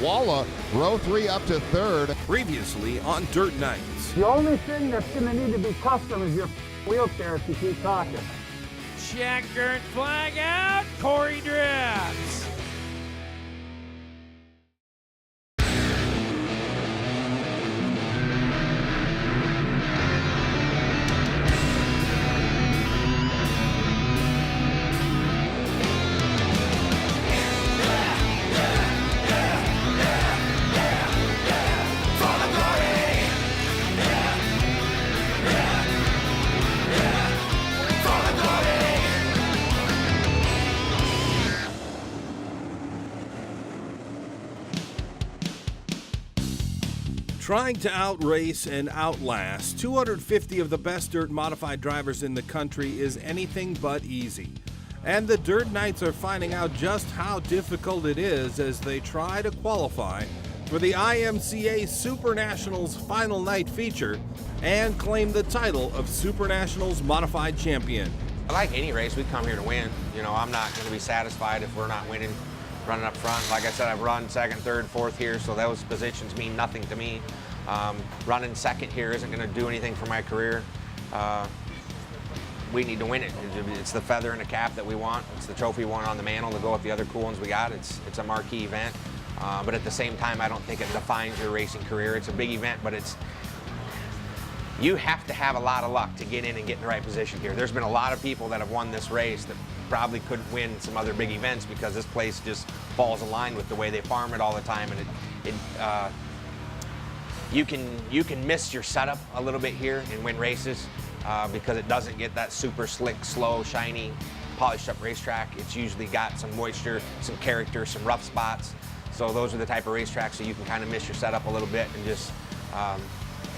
Walla, row 3 up to 3rd. Previously on Dirt Nights. The only thing that's going to need to be custom is your wheelchair if you keep talking. Checkered flag out, Corey drifts. Trying to outrace and outlast 250 of the best dirt modified drivers in the country is anything but easy. And the Dirt Knights are finding out just how difficult it is as they try to qualify for the IMCA Super Nationals Final Night feature and claim the title of Super Nationals Modified Champion. Like any race, we come here to win. You know, I'm not going to be satisfied if we're not winning, running up front. Like I said, I've run second, third, fourth here, so those positions mean nothing to me. Running second here isn't going to do anything for my career. We need to win it. It's the feather in the cap that we want. It's the trophy one on the mantle to go with the other cool ones we got. It's a marquee event, but at the same time, I don't think it defines your racing career. It's a big event, but you have to have a lot of luck to get in and get in the right position here. There's been a lot of people that have won this race that probably couldn't win some other big events because this place just falls in line with the way they farm it all the time, and you can miss your setup a little bit here and win races because it doesn't get that super slick, slow, shiny, polished up racetrack. It's usually got some moisture, some character, some rough spots. So those are the type of racetracks that you can kind of miss your setup a little bit and just,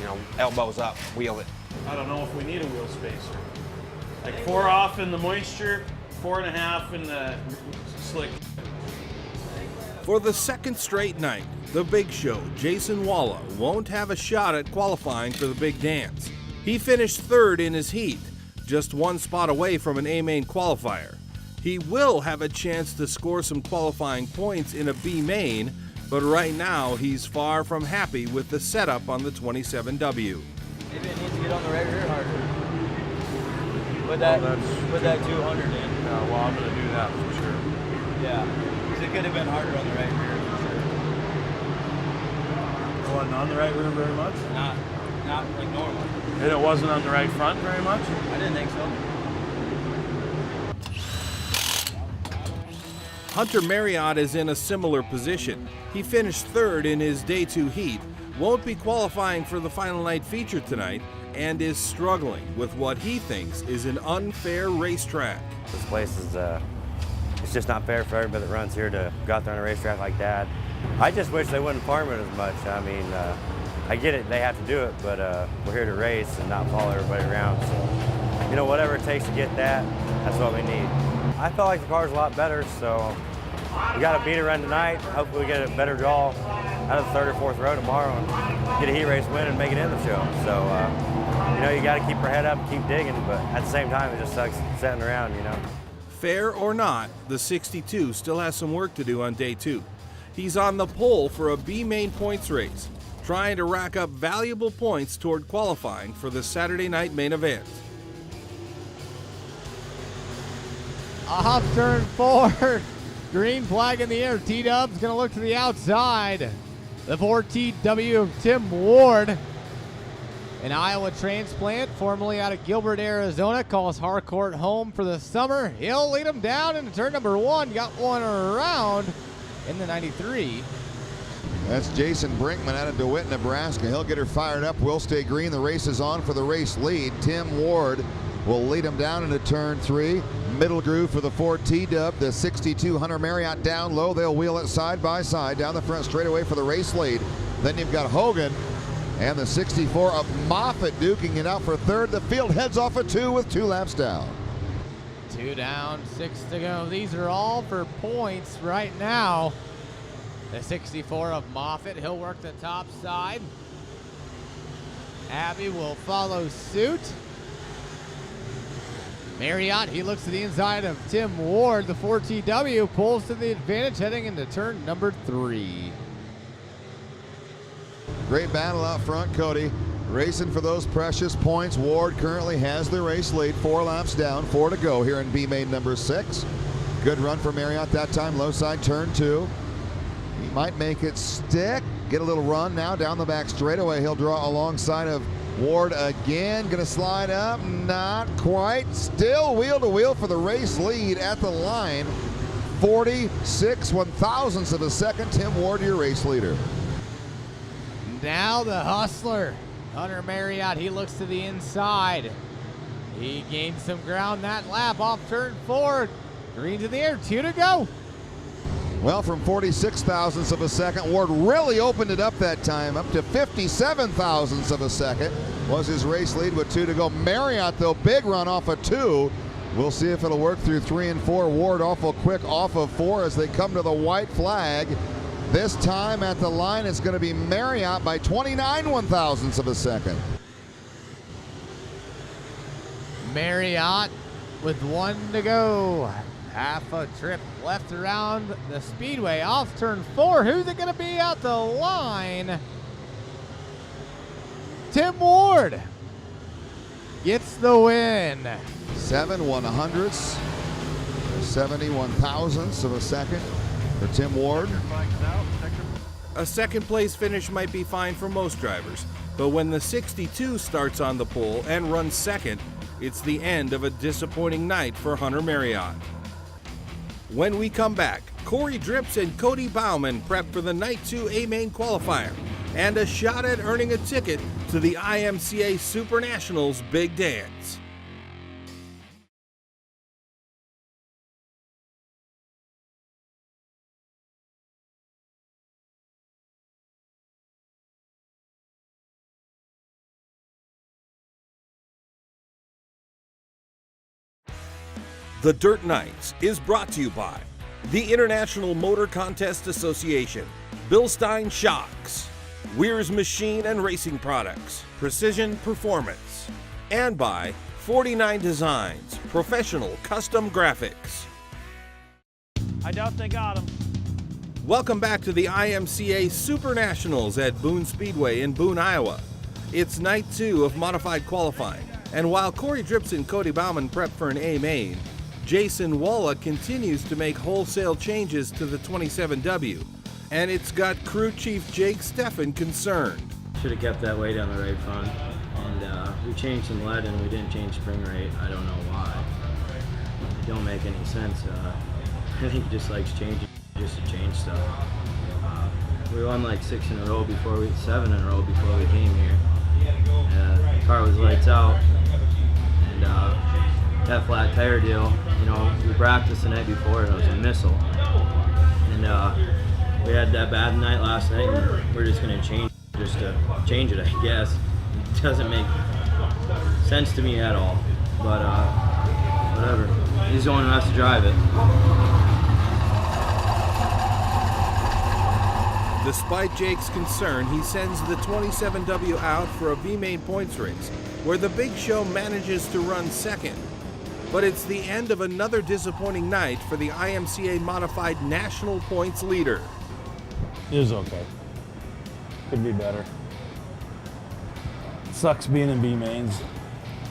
you know, elbows up, wheel it. I don't know if we need a wheel spacer. Like 4 off in the moisture, 4.5 in the slick. For the second straight night, the Big Show, Jason Walla, won't have a shot at qualifying for the big dance. He finished third in his heat, just one spot away from an A-main qualifier. He will have a chance to score some qualifying points in a B-main, but right now he's far from happy with the setup on the 27W. Maybe it needs to get on the right rear harder. Put that 200 in. Yeah, well, I'm going to do that for sure. Yeah, because it could have been harder on the right rear for sure. It wasn't on the right rear very much? Not like normal. And it wasn't on the right front very much? I didn't think so. Hunter Marriott is in a similar position. He finished third in his day 2 heat, won't be qualifying for the final night feature tonight, and is struggling with what he thinks is an unfair racetrack. This place is, it's just not fair for everybody that runs here to go out there on a racetrack like that. I just wish they wouldn't farm it as much. I mean, I get it, they have to do it, but we're here to race and not follow everybody around. So, you know, whatever it takes to get that, that's what we need. I felt like the car's a lot better, so we got a beater run tonight. Hopefully we get a better draw out of the 3rd or 4th row tomorrow and get a heat race win and make it in the show. So, you know, you got to keep your head up and keep digging, but at the same time, it just sucks sitting around, you know. Fair or not, the 62 still has some work to do on day 2. He's on the pole for a B-main points race, trying to rack up valuable points toward qualifying for the Saturday night main event. Off turn 4, green flag in the air. T-Dub's going to look to the outside. The 4TW of Tim Ward, an Iowa transplant, formerly out of Gilbert, Arizona, calls Harcourt home for the summer. He'll lead him down into turn number 1. Got one around in the 93. That's Jason Brinkman out of DeWitt, Nebraska. He'll get her fired up. We'll stay green. The race is on for the race lead. Tim Ward will lead him down into turn 3. Middle groove for the 4T-Dub. The 62 Hunter Marriott down low. They'll wheel it side by side down the front straightaway for the race lead. Then you've got Hogan and the 64 of Moffitt duking it out for 3rd. The field heads off at 2 with 2 laps down. 2 down, 6 to go. These are all for points right now. The 64 of Moffitt, he'll work the top side. Abbey will follow suit. Marriott, he looks to the inside of Tim Ward. The 4TW pulls to the advantage heading into turn number 3. Great battle out front, Cody. Racing for those precious points. Ward currently has the race lead. 4 laps down, 4 to go here in B main number 6. Good run for Marriott that time. Low side turn 2. He might make it stick. Get a little run now down the back straightaway. He'll draw alongside of Ward again. Gonna slide up. Not quite. Still wheel to wheel for the race lead at the line. 46 1/1000ths of a second. Tim Ward, your race leader. Now the hustler, Hunter Marriott, he looks to the inside. He gained some ground that lap off turn 4. Green to the air, 2 to go. Well, from 46 thousandths of a second, Ward really opened it up that time, up to 57 thousandths of a second was his race lead with 2 to go. Marriott, though, big run off of 2. We'll see if it'll work through 3 and 4. Ward awful quick off of 4 as they come to the white flag. This time at the line, it's going to be Marriott by 29 1/1000ths of a second. Marriott with 1 to go. Half a trip left around the speedway off turn 4. Who's it going to be at the line? Tim Ward gets the win. 7 1/100ths, 71 thousandths of a second for Tim Ward. A second place finish might be fine for most drivers, but when the 62 starts on the pole and runs second, it's the end of a disappointing night for Hunter Marriott. When we come back, Corey Drips and Cody Bauman prep for the Night 2 A-Main qualifier and a shot at earning a ticket to the IMCA Super Nationals Big Dance. The Dirt Nights is brought to you by the International Motor Contest Association, Bilstein Shocks, Weir's Machine and Racing Products, Precision Performance, and by 49 Designs, professional custom graphics. I doubt they got him. Welcome back to the IMCA Super Nationals at Boone Speedway in Boone, Iowa. It's night 2 of modified qualifying, and while Corey Drips and Cody Bauman prep for an A-Main, Jason Walla continues to make wholesale changes to the 27W, and it's got crew chief Jake Steffen concerned. Should have kept that weight on the right front, and we changed some lead and we didn't change spring rate. I don't know why. It don't make any sense. I think he just likes changing just to change stuff. We won like 7 in a row before we came here. The car was lights out, and that flat tire deal, you know, we practiced the night before and it was a missile. And we had that bad night last night and we're just going to change just to change it, I guess. It doesn't make sense to me at all, but whatever. He's the one who has to drive it. Despite Jake's concern, he sends the 27W out for a B-Main points race, where the Big Show manages to run second. But it's the end of another disappointing night for the IMCA Modified National Points leader. It was okay. Could be better. It sucks being in B-Mains,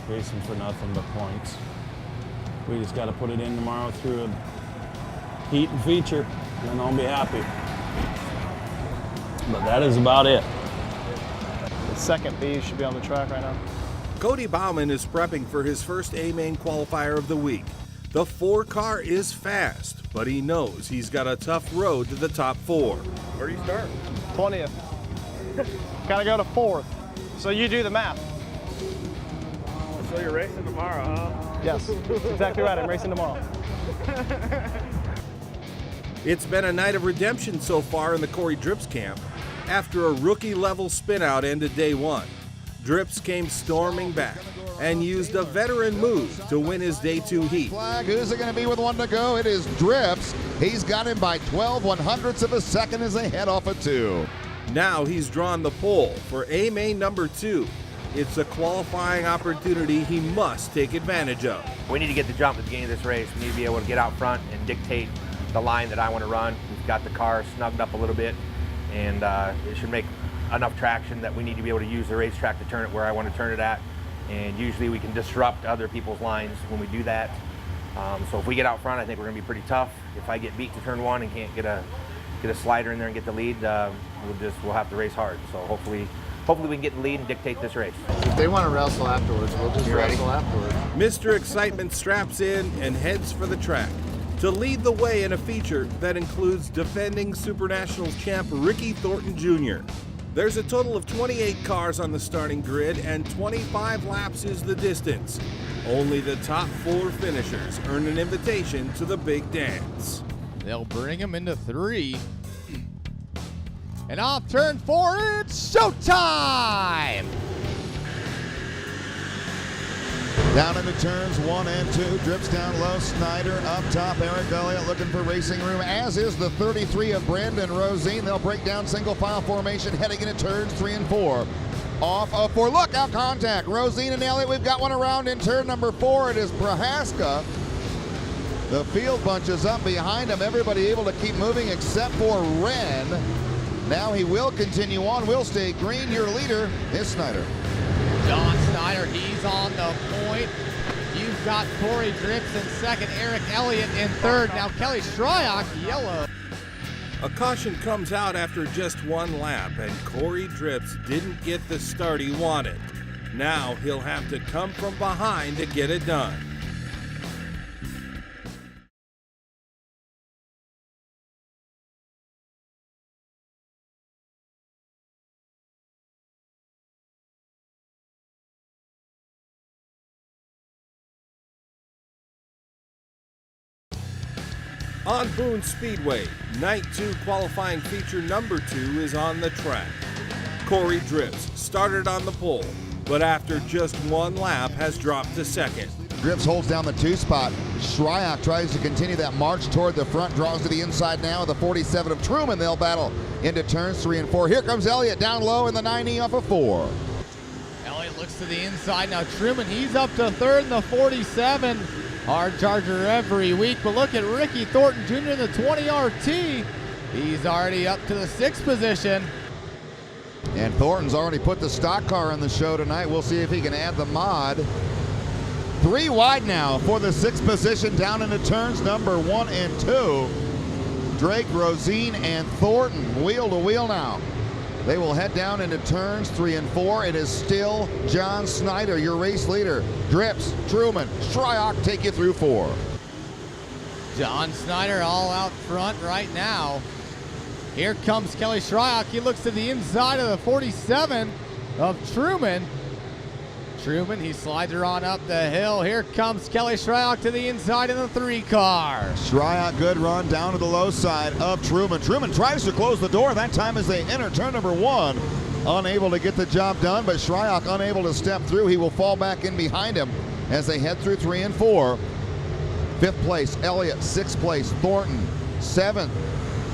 racing for nothing but points. We just got to put it in tomorrow through a heat and feature, and then I'll be happy. But that is about it. The second B should be on the track right now. Cody Bauman is prepping for his first A-Main qualifier of the week. The 4 car is fast, but he knows he's got a tough road to the top 4. Where do you start? 20th. Gotta go to 4th. So you do the math. So you're racing tomorrow, huh? Yes, that's exactly right. I'm racing tomorrow. It's been a night of redemption so far in the Corey Drips camp. After a rookie-level spin-out ended day 1, Drips came storming back and used a veteran move to win his day 2 heat. Flag, who's it going to be with 1 to go? It is Drips. He's got him by 12 1/100ths of a second as they head off at 2. Now he's drawn the pole for A-Main number 2. It's a qualifying opportunity he must take advantage of. We need to get the jump at the beginning of this race. We need to be able to get out front and dictate the line that I want to run. We've got the car snugged up a little bit, and it should make enough traction that we need to be able to use the racetrack to turn it where I want to turn it at. And usually we can disrupt other people's lines when we do that. So if we get out front, I think we're going to be pretty tough. If I get beat to turn one and can't get a slider in there and get the lead, we'll have to race hard. So hopefully we can get the lead and dictate this race. If they want to wrestle afterwards, we'll just wrestle afterwards. Mr. Excitement straps in and heads for the track to lead the way in a feature that includes defending Super Nationals champ Ricky Thornton Jr. There's a total of 28 cars on the starting grid and 25 laps is the distance. Only the top 4 finishers earn an invitation to the big dance. They'll bring him into 3. And off turn 4, it's showtime! Down into turns 1 and 2, drips down low, Snyder up top, Eric Elliott looking for racing room, as is the 33 of Brandon Rosine. They'll break down single file formation heading into turns 3 and 4. Off of 4, look out, contact, Rosine and Elliott, we've got one around in turn number 4, it is Prohaska. The field bunches up behind him, everybody able to keep moving except for Wren. Now he will continue on, will stay green, your leader is Snyder. John Snyder, he's on the point. You've got Corey Drips in second, Eric Elliott in third. Now Kelly Shryock, yellow. A caution comes out after just 1 lap, and Corey Drips didn't get the start he wanted. Now he'll have to come from behind to get it done. On Boone Speedway, Night 2 qualifying feature number 2 is on the track. Corey Drips started on the pole, but after just 1 lap has dropped to second. Drips holds down the 2 spot. Shryock tries to continue that march toward the front, draws to the inside now. The 47 of Truman, they'll battle into turns 3 and 4. Here comes Elliott down low in the 90 off of 4. Elliott looks to the inside. Now Truman, he's up to third in the 47. Hard charger every week, but look at Ricky Thornton Jr. in the 20 RT. He's already up to the 6th position. And Thornton's already put the stock car on the show tonight. We'll see if he can add the mod. 3 wide now for the 6th position down into turns number 1 and 2. Drake, Rosine, and Thornton wheel to wheel now. They will head down into turns 3 and 4. It is still John Snyder, your race leader. Drips, Truman, Shryock take you through 4. John Snyder all out front right now. Here comes Kelly Shryock. He looks to the inside of the 47 of Truman. Truman, he slides her on up the hill. Here comes Kelly Shryock to the inside of the 3 car. Shryock, good run down to the low side of Truman. Truman tries to close the door that time as they enter turn number 1. Unable to get the job done, but Shryock unable to step through. He will fall back in behind him as they head through 3 and 4. 5th place, Elliott. 6th place, Thornton. 7th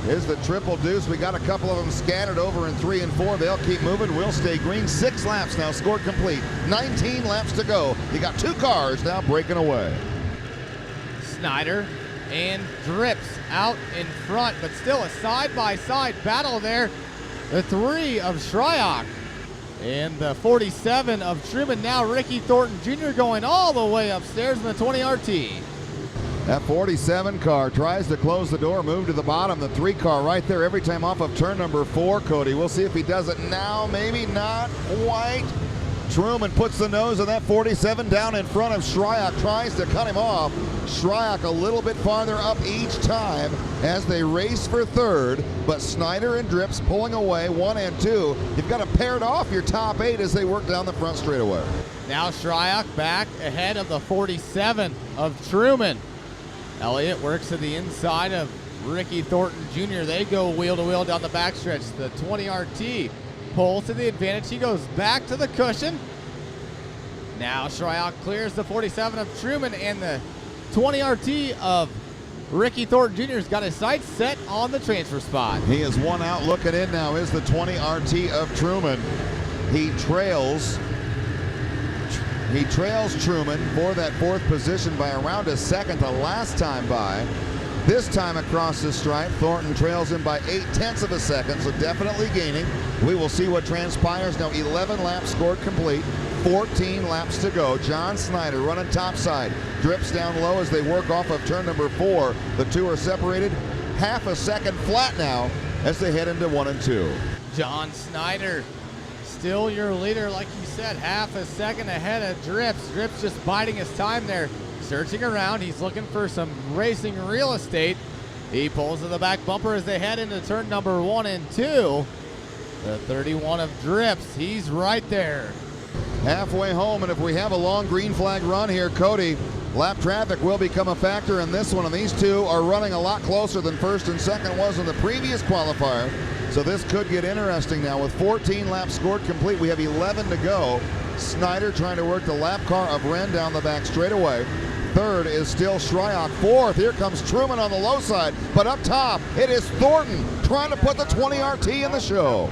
is the triple deuce. We got a couple of them scattered over in 3 and 4. They'll keep moving. We'll stay green. 6 laps now scored complete. 19 laps to go. You got 2 cars now breaking away. Snyder and Drips out in front, but still a side-by-side battle there. The 3 of Shryock and the 47 of Truman. Now Ricky Thornton Jr. going all the way upstairs in the 20 RT. That 47 car tries to close the door, move to the bottom. The 3 car right there every time off of turn number 4, Cody. We'll see if he does it now, maybe not quite. Truman puts the nose of that 47 down in front of Shryock, tries to cut him off. Shryock a little bit farther up each time as they race for 3rd, but Snyder and Drips pulling away 1 and 2. You've got to pair it off your top 8 as they work down the front straightaway. Now Shryock back ahead of the 47 of Truman. Elliott works to the inside of Ricky Thornton Jr. They go wheel to wheel down the backstretch. The 20 RT pulls to the advantage. He goes back to the cushion. Now Shryock clears the 47 of Truman, and the 20 RT of Ricky Thornton Jr. has got his sights set on the transfer spot. He is 1 out looking in now is the 20 RT of Truman. He trails Truman for that 4th position by around a second the last time by. This time across the stripe, Thornton trails him by 0.8 of a second, so definitely gaining. We will see what transpires. Now 11 laps scored complete, 14 laps to go. John Snyder running topside, drips down low as they work off of turn number 4. The two are separated half a second flat now as they head into 1 and 2. John Snyder, still your leader, like you said, half a second ahead of Drips. Drips just biding his time there, searching around. He's looking for some racing real estate. He pulls to the back bumper as they head into turn number 1 and 2. The 31 of Drips, he's right there. Halfway home, and if we have a long green flag run here, Cody, lap traffic will become a factor in this one, and these two are running a lot closer than first and second was in the previous qualifier. So this could get interesting now. With 14 laps scored complete, we have 11 to go. Snyder trying to work the lap car of Wren down the back straightaway. Third is still Shryock. Fourth, here comes Truman on the low side. But up top, it is Thornton trying to put the 20 RT in the show.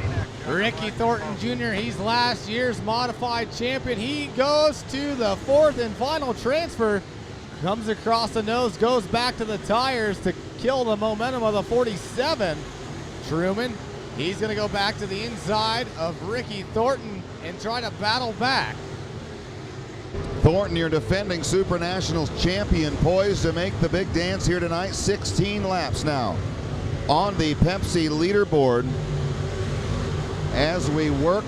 Ricky Thornton Jr., he's last year's modified champion. He goes to the 4th and final transfer. Comes across the nose, goes back to the tires to kill the momentum of the 47. Truman, he's going to go back to the inside of Ricky Thornton and try to battle back. Thornton, your defending Super Nationals champion, poised to make the big dance here tonight. 16 laps now on the Pepsi leaderboard as we work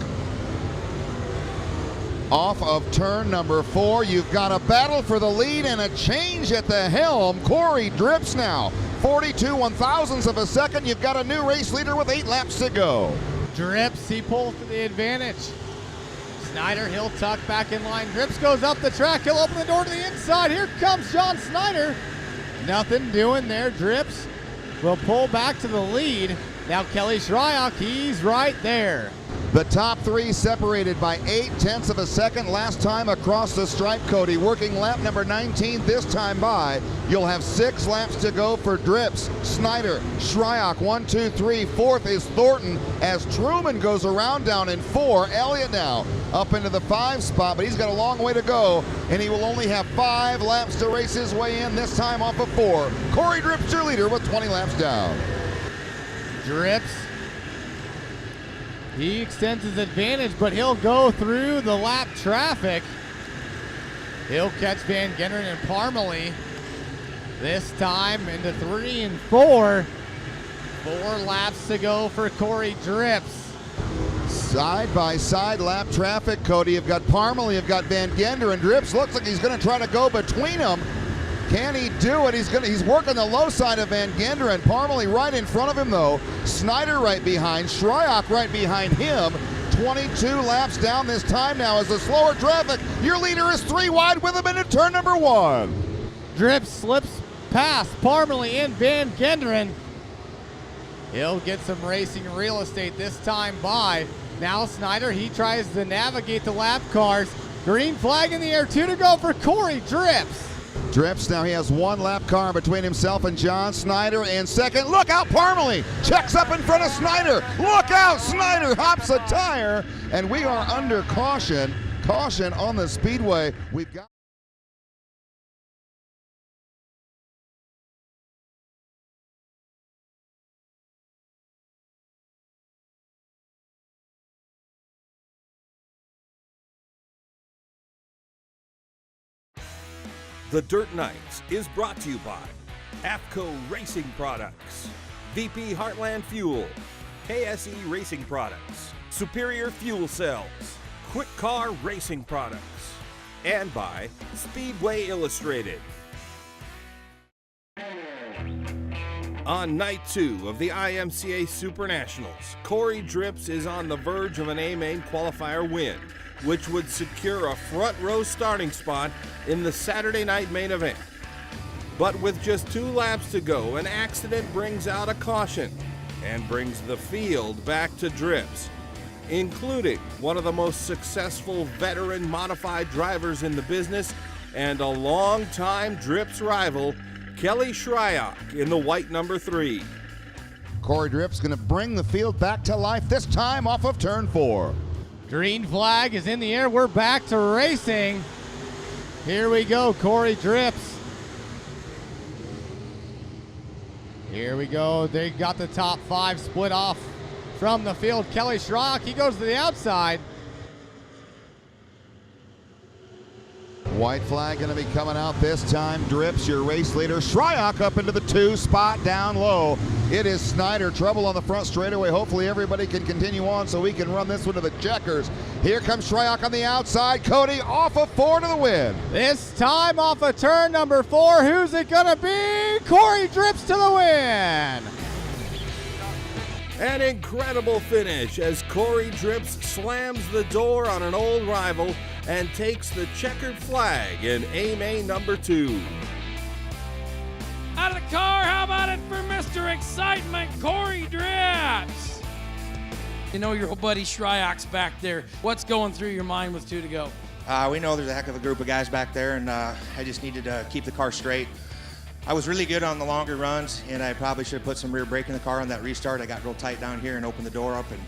off of turn number 4. You've got a battle for the lead and a change at the helm. Corey Drips now 42 1,000ths of a second. You've got a new race leader with 8 laps to go. Drips, he pulls to the advantage. Snyder, he'll tuck back in line. Drips goes up the track. He'll open the door to the inside. Here comes John Snyder. Nothing doing there. Drips will pull back to the lead. Now Kelly Shryock, he's right there. The top 3 separated by 0.8 of a second last time across the stripe, Cody. Working lap number 19 this time by. You'll have 6 laps to go for Drips, Snyder, Shryock, 1, 2, 3. 4th is Thornton as Truman goes around down in 4. Elliott now up into the 5 spot, but he's got a long way to go, and he will only have 5 laps to race his way in, this time off of 4. Corey Drips, your leader, with 20 laps down. Drips, he extends his advantage, but he'll go through the lap traffic. He'll catch Van Genderen and Parmalee. This time into 3 and 4. 4 laps to go for Corey Drips. Side by side lap traffic, Cody. You've got Parmalee, you've got Van Genderen. Drips looks like he's going to try to go between them. Can he do it? He's working the low side of Van Genderen. Parmalee right in front of him though. Snyder right behind. Shryock right behind him. 22 laps down this time now as the slower traffic. Your leader is 3 wide with him into turn number 1. Drips slips past Parmalee and Van Genderen. He'll get some racing real estate this time by. Now Snyder, he tries to navigate the lap cars. Green flag in the air, 2 to go for Corey Drips. Drips now, he has 1 lap car between himself and John Snyder in second. Look out, Parmalee checks up in front of Snyder. Look out, Snyder hops a tire, and we are under caution. Caution on the speedway. We've got The Dirt Nights is brought to you by AFCO Racing Products, VP Heartland Fuel, KSE Racing Products, Superior Fuel Cells, Quick Car Racing Products, and by Speedway Illustrated. On night 2 of the IMCA Super Nationals, Corey Drips is on the verge of an A-Main qualifier win, which would secure a front row starting spot in the Saturday night main event. But with just 2 laps to go, an accident brings out a caution and brings the field back to Drips, including one of the most successful veteran modified drivers in the business and a longtime Drips rival, Kelly Shryock in the white number 3. Corey Drips going to bring the field back to life, this time off of turn 4. Green flag is in the air. We're back to racing. Here we go, Corey Drips. Here we go. They got the top 5 split off from the field. Kelly Schrock, he goes to the outside. White flag going to be coming out this time. Drips, your race leader. Shryock up into the 2 spot down low. It is Snyder. Trouble on the front straightaway. Hopefully everybody can continue on so we can run this one to the checkers. Here comes Shryock on the outside. Cody off of 4 to the win. This time off of turn number 4. Who's it going to be? Corey Drips to the win. An incredible finish as Corey Drips slams the door on an old rival and takes the checkered flag in AMA number 2. Out of the car, how about it for Mr. Excitement, Corey Drips? You know your buddy Shryock's back there. What's going through your mind with 2 to go? We know there's a heck of a group of guys back there, and I just needed to keep the car straight. I was really good on the longer runs, and I probably should have put some rear brake in the car on that restart. I got real tight down here and opened the door up, and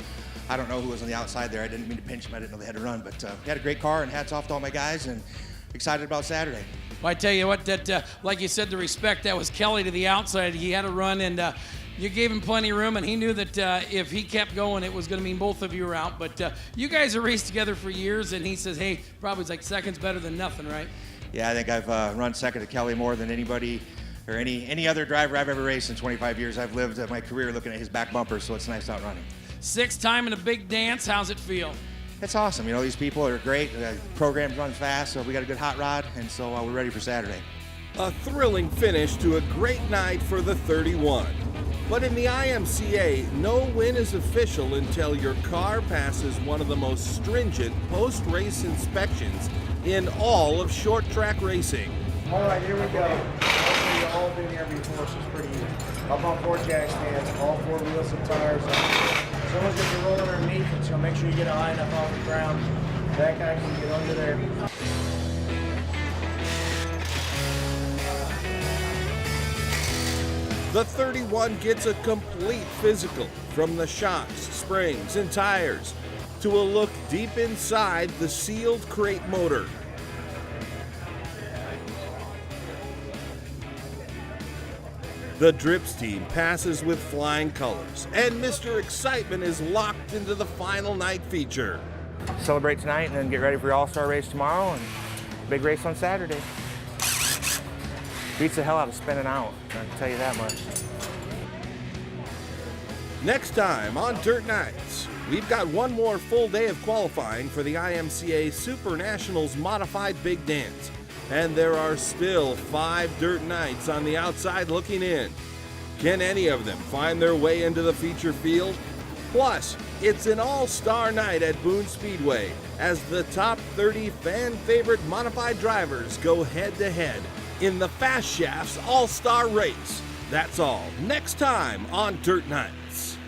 I don't know who was on the outside there. I didn't mean to pinch them. I didn't know they had to run, but we had a great car, and hats off to all my guys, and excited about Saturday. Well, I tell you what, that like you said, the respect, that was Kelly to the outside. He had a run, and you gave him plenty of room, and he knew that if he kept going, it was going to mean both of you were out. But you guys have raced together for years, and he says, hey, probably like second's better than nothing, right? Yeah, I think I've run second to Kelly more than anybody or any other driver I've ever raced in 25 years. I've lived my career looking at his back bumper, so it's nice out running. 6th time in a big dance. How's it feel? It's awesome. You know, these people are great. The programs run fast, so we got a good hot rod, and so we're ready for Saturday. A thrilling finish to a great night for the 31. But in the IMCA, no win is official until your car passes one of the most stringent post-race inspections in all of short track racing. All right, here we go. Hopefully you've all been here before, so it's pretty easy. Up on 4 jack stands, all 4 wheels and tires on. Someone's going to be rolling underneath it, so make sure you get it high enough off the ground. That guy can get under there. The 31 gets a complete physical, from the shocks, springs, and tires, to a look deep inside the sealed crate motor. The Drips team passes with flying colors, and Mr. Excitement is locked into the final night feature. Celebrate tonight and then get ready for your all-star race tomorrow and big race on Saturday. Beats the hell out of spinning out, I can tell you that much. Next time on Dirt Nights, we've got one more full day of qualifying for the IMCA Super Nationals Modified Big Dance. And there are still 5 dirt nights on the outside looking in. Can any of them find their way into the feature field? Plus, it's an all-star night at Boone Speedway as the top 30 fan-favorite modified drivers go head-to-head in the Fast Shafts All-Star Race. That's all next time on Dirt Nights.